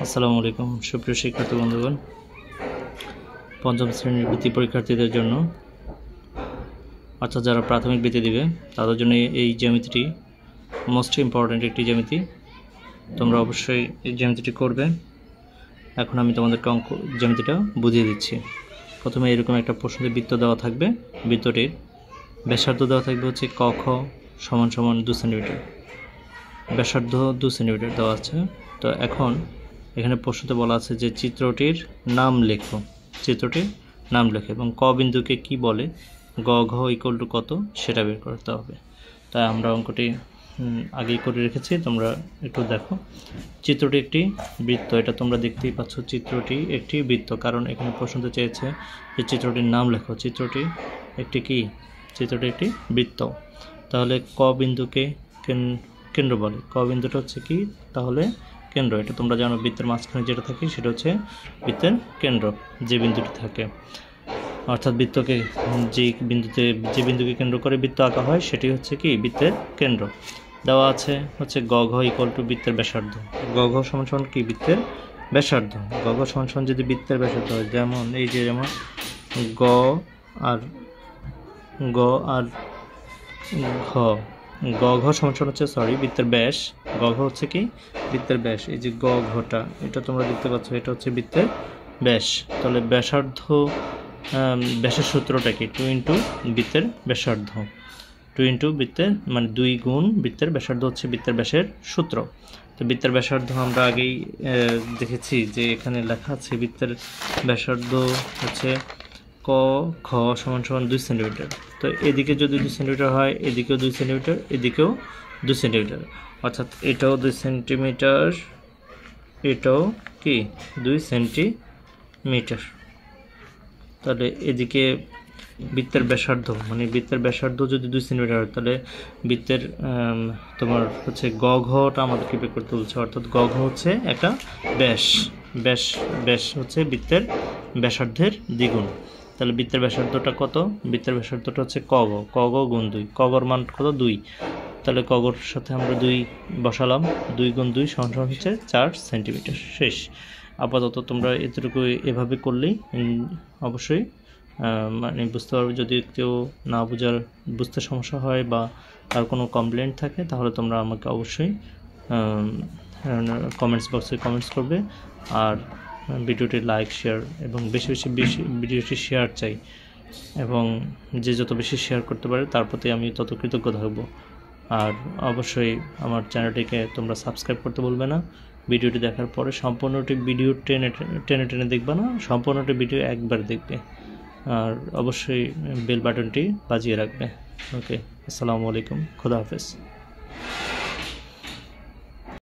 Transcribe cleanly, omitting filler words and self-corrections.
আসসালামু আলাইকুম সুপ্রিয় শিক্ষার্থী বন্ধুগণ, পঞ্চম শ্রেণীর বৃত্তি পরীক্ষার্থীদের জন্য অর্থাৎ যারা প্রাথমিক বৃত্তি দিবে তাদের জন্য এই জ্যামিতিটি মোস্ট ইম্পর্ট্যান্ট একটি জ্যামিতি। তোমরা অবশ্যই এই জ্যামিতিটি করবে। এখন আমি তোমাদেরকে জ্যামিতিটা বুঝিয়ে দিচ্ছি। প্রথমে এরকম একটা প্রশ্নের বৃত্ত দেওয়া থাকবে। বৃত্তটির ব্যাসার্ধ দেওয়া থাকবে হচ্ছে ক খ সমান সমান 2 সেন্টিমিটার। ব্যাসার্ধ 2 সেন্টিমিটার দেওয়া আছে। তো এখন এখানে প্রশ্নতে বলা আছে যে চিত্রটির নাম লেখো, চিত্রটির নাম লেখো এবং ক বিন্দুকে কি বলে, গ ঘ ইকুয়াল টু কত সেটা বের করতে হবে। তাই আমরা অঙ্কটি আগেই করে রেখেছি, তোমরা একটু দেখো। চিত্রটি একটি বৃত্ত, এটা তোমরা দেখতেই পাচ্ছ। চিত্রটি একটি বৃত্ত, কারণ এখানে প্রশ্নতে চেয়েছে যে চিত্রটির নাম লেখো। চিত্রটি একটি কি? চিত্রটি একটি বৃত্ত। তাহলে ক বিন্দুকে কেন্দ্র বলে। ক বিন্দুটা হচ্ছে কি? তাহলে কেন্দ্র। এটা তোমরা জানো, বৃত্তের মাঝখানে যেটা থাকে সেটা হচ্ছে বৃত্তের কেন্দ্র, যে বিন্দুটি থাকে। অর্থাৎ বৃত্তকে যে বিন্দুকে কেন্দ্র করে বৃত্ত আঁকা হয় সেটি হচ্ছে কি? বৃত্তের কেন্দ্র। দেওয়া আছে হচ্ছে গ ঘ ইকুয়াল টু বৃত্তের ব্যাসার্ধ। গ ঘ সমান সমান কি? বৃত্তের ব্যাসার্ধ। গ ঘ সমান সমান যদি বৃত্তের ব্যাসার্ধ হয়, যেমন এই যে যেমন গ আর ঘ, গ ঘ সমান সমান হচ্ছে বৃত্তের ব্যাস। গ ঘ হচ্ছে কি? বৃত্তের ব্যাস। এই যে গ ঘটা, এটা তোমরা দেখতে পাচ্ছ, এটা হচ্ছে বৃত্তের ব্যাস। তাহলে ব্যাসার্ধ, ব্যাসের সূত্রটা কি? 2 ইন্টু বৃত্তের ব্যাসার্ধ। 2 ইন্টু বৃত্তের মানে 2 গুণ বৃত্তের ব্যাসার্ধ হচ্ছে বৃত্তের ব্যাসের সূত্র। তো বৃত্তের ব্যাসার্ধ আমরা আগেই দেখেছি যে এখানে লেখা আছে বৃত্তের ব্যাসার্ধ হচ্ছে ক খ সমান সমান 2 সেন্টিমিটার। তো এদিকে যদি 2 সেন্টিমিটার হয়, এদিকেও 2 সেন্টিমিটার, এদিকেও 2 সেন্টিমিটার, অর্থাৎ এটাও 2 সেন্টিমিটার, এটাও কি 2 সেন্টিমিটার। তাহলে এদিকে বৃত্তের ব্যাসার্ধ মানে বৃত্তের ব্যাসার্ধ যদি 2 সেন্টিমিটার হয়, তাহলে বৃত্তের তোমার হচ্ছে গ ঘটা আমাদেরকে বের করতে বলছে। অর্থাৎ গ ঘ হচ্ছে একটা ব্যাস। ব্যাস হচ্ছে বৃত্তের ব্যাসার্ধের দ্বিগুণ। তাহলে বৃত্তের ব্যাসার্ধটা কত? বৃত্তের ব্যাসার্ধটা হচ্ছে ক ঘ গুণ 2। ক ঘর মান কত? 2। তাহলে ক ঘর সাথে আমরা 2 বসালাম। 2 গুণ 2 সমান সমান হচ্ছে 4 সেন্টিমিটার। শেষ। আপাতত তোমরা এতটুকু এভাবে করলেই অবশ্যই মানে বুঝতে পারবে। যদি কেউ না বুঝতে সমস্যা হয় বা তার কোনো কমপ্লেন্ট থাকে, তাহলে তোমরা আমাকে অবশ্যই কমেন্টস বক্সে কমেন্টস করবে। আর ভিডিওটি লাইক, শেয়ার এবং বেশি ভিডিওটি শেয়ার চাই, এবং যে যত বেশি শেয়ার করতে পারে তার প্রতি আমি তত কৃতজ্ঞ থাকব। আর অবশ্যই আমার চ্যানেলটিকে তোমরা সাবস্ক্রাইব করতে বলবে না। ভিডিওটি দেখার পরে সম্পূর্ণটি ভিডিও টেনে দেখবে না, সম্পূর্ণটি ভিডিও একবার দেখবে। আর অবশ্যই বেল বাটনটি বাজিয়ে রাখবে। ওকে, আসসালামু আলাইকুম, খোদা হাফেজ।